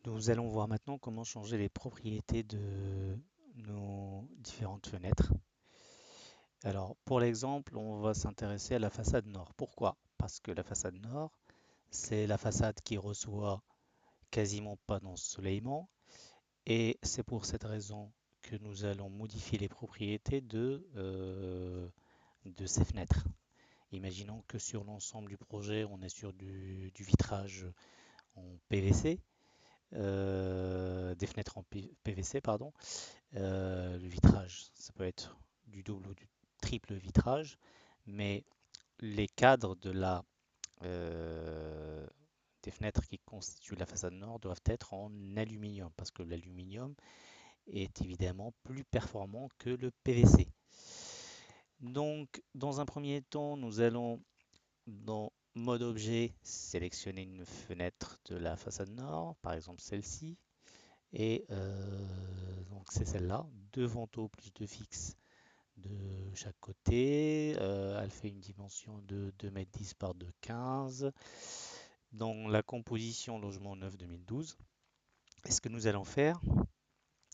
Nous allons voir maintenant comment changer les propriétés de nos différentes fenêtres. Alors, pour l'exemple, on va s'intéresser à la façade nord. Pourquoi? Parce que la façade nord, c'est la façade qui reçoit quasiment pas d'ensoleillement et c'est pour cette raison que nous allons modifier les propriétés de ces fenêtres. Imaginons que sur l'ensemble du projet, on est sur du vitrage en PVC, des fenêtres en PVC, pardon. Le vitrage, ça peut être du double ou du triple vitrage, mais les cadres euh, des fenêtres qui constituent la façade nord doivent être en aluminium, parce que l'aluminium est évidemment plus performant que le PVC. Donc, dans un premier temps, nous allons, dans mode objet, sélectionner une fenêtre de la façade nord, par exemple celle-ci. Et donc c'est celle-là, deux vantaux plus deux fixes de chaque côté. Elle fait une dimension de 2,10 m par 2,15 m. Dans la composition logement neuf 2012, et ce que nous allons faire,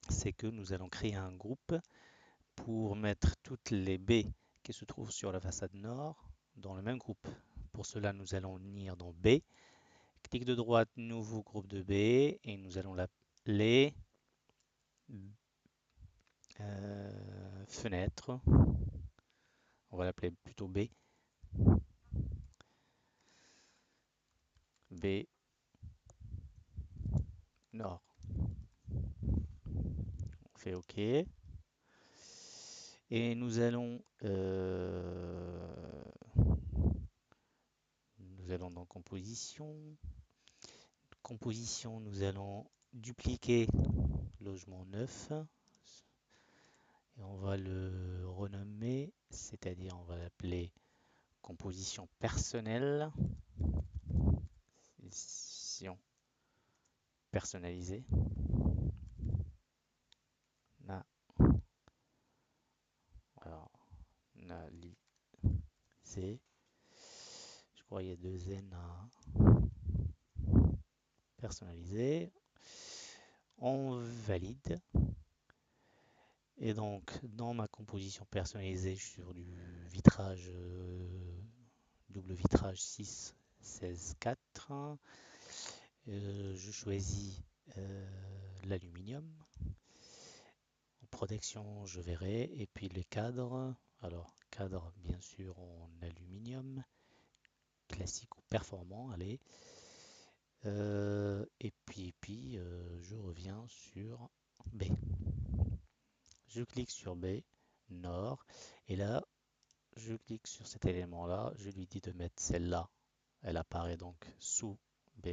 c'est que nous allons créer un groupe pour mettre toutes les baies qui se trouvent sur la façade nord dans le même groupe. Pour cela, nous allons venir dans B, clic de droite, nouveau groupe de baies, et nous allons l'appeler fenêtre. On va l'appeler plutôt B. B nord. On fait OK. Et nous allons dans composition. Composition, nous allons dupliquer logement 9 et on va le renommer, c'est-à-dire on va l'appeler composition personnelle, édition personnalisée, na, alors, nalisé, je crois qu'il y a deux N à personnaliser, on valide. Et donc, dans ma composition personnalisée, je suis sur du vitrage, double vitrage 6, 16, 4. Je choisis l'aluminium. En protection, je verrai. Et puis les cadres. Alors, cadre, bien sûr, en aluminium, classique ou performant, allez. Je reviens sur B. Je clique sur B, Nord. Et là, je clique sur cet élément-là, je lui dis de mettre celle-là. Elle apparaît donc sous B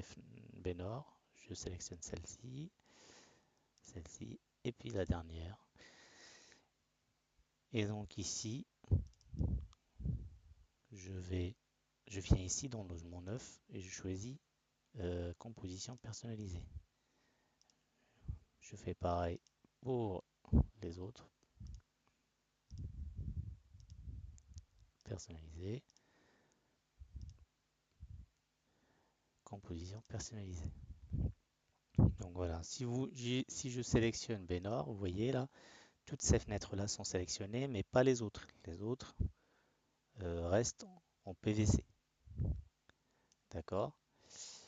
Nord. Je sélectionne celle-ci, celle-ci, et puis la dernière. Et donc ici, je viens ici dans logement neuf et je choisis composition personnalisée. Je fais pareil pour les autres, personnalisée, composition personnalisée. Donc voilà, si je sélectionne Bénor, vous voyez là, toutes ces fenêtres-là sont sélectionnées, mais pas les autres. Les autres restent en PVC. D'accord?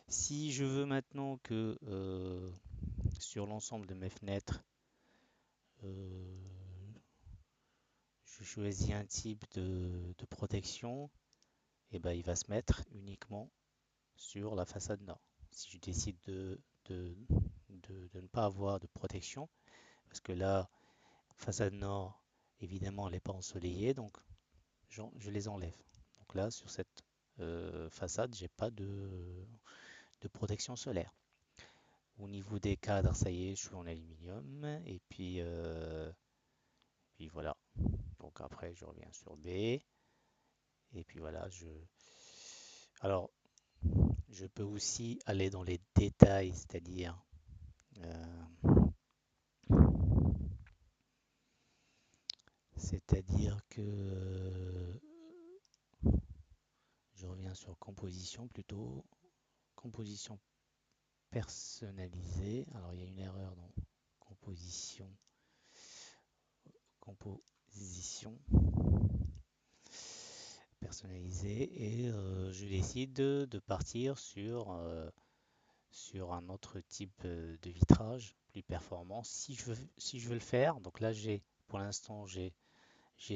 Si je veux maintenant que sur l'ensemble de mes fenêtres, euh, je choisis un type de protection, et ben, il va se mettre uniquement sur la façade nord. Si je décide de ne pas avoir de protection, parce que là, façade nord, évidemment, elle n'est pas ensoleillée, donc je les enlève. Donc là, sur cette façade, j'ai pas de protection solaire. Au niveau des cadres, ça y est, je suis en aluminium. Puis voilà. Donc après, je reviens sur B. Et puis voilà, Alors, je peux aussi aller dans les détails, euh, c'est-à-dire que je reviens sur composition plutôt. Composition personnalisé. Alors il y a une erreur dans composition, composition personnalisée et je décide de partir sur un autre type de vitrage plus performant si je veux le faire. Donc là pour l'instant j'ai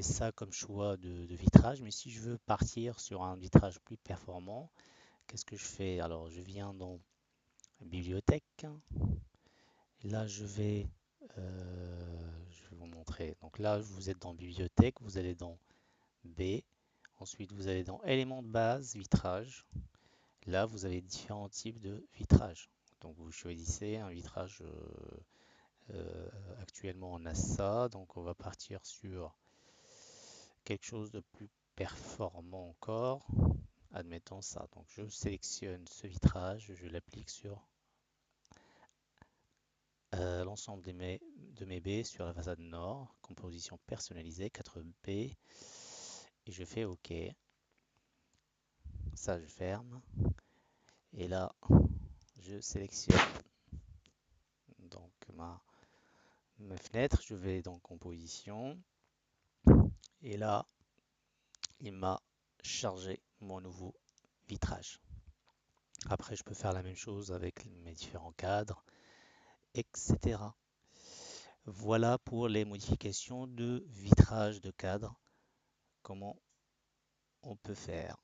ça comme choix de vitrage, mais si je veux partir sur un vitrage plus performant, qu'est-ce que je fais? Alors je viens dans bibliothèque. Là je vais vous montrer. Donc là vous êtes dans bibliothèque, vous allez dans B, ensuite vous allez dans éléments de base, vitrage. Là vous avez différents types de vitrage. Donc vous choisissez un vitrage. Actuellement on a ça, donc on va partir sur quelque chose de plus performant encore. Admettons ça. Donc je sélectionne ce vitrage, je l'applique sur l'ensemble de mes baies sur la façade nord, composition personnalisée 4B, et je fais OK. Ça, je ferme. Et là, je sélectionne donc ma fenêtre, je vais dans composition, et là, il m'a chargé mon nouveau vitrage. Après, je peux faire la même chose avec mes différents cadres, etc. Voilà pour les modifications de vitrage de cadre, comment on peut faire.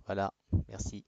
Voilà, merci.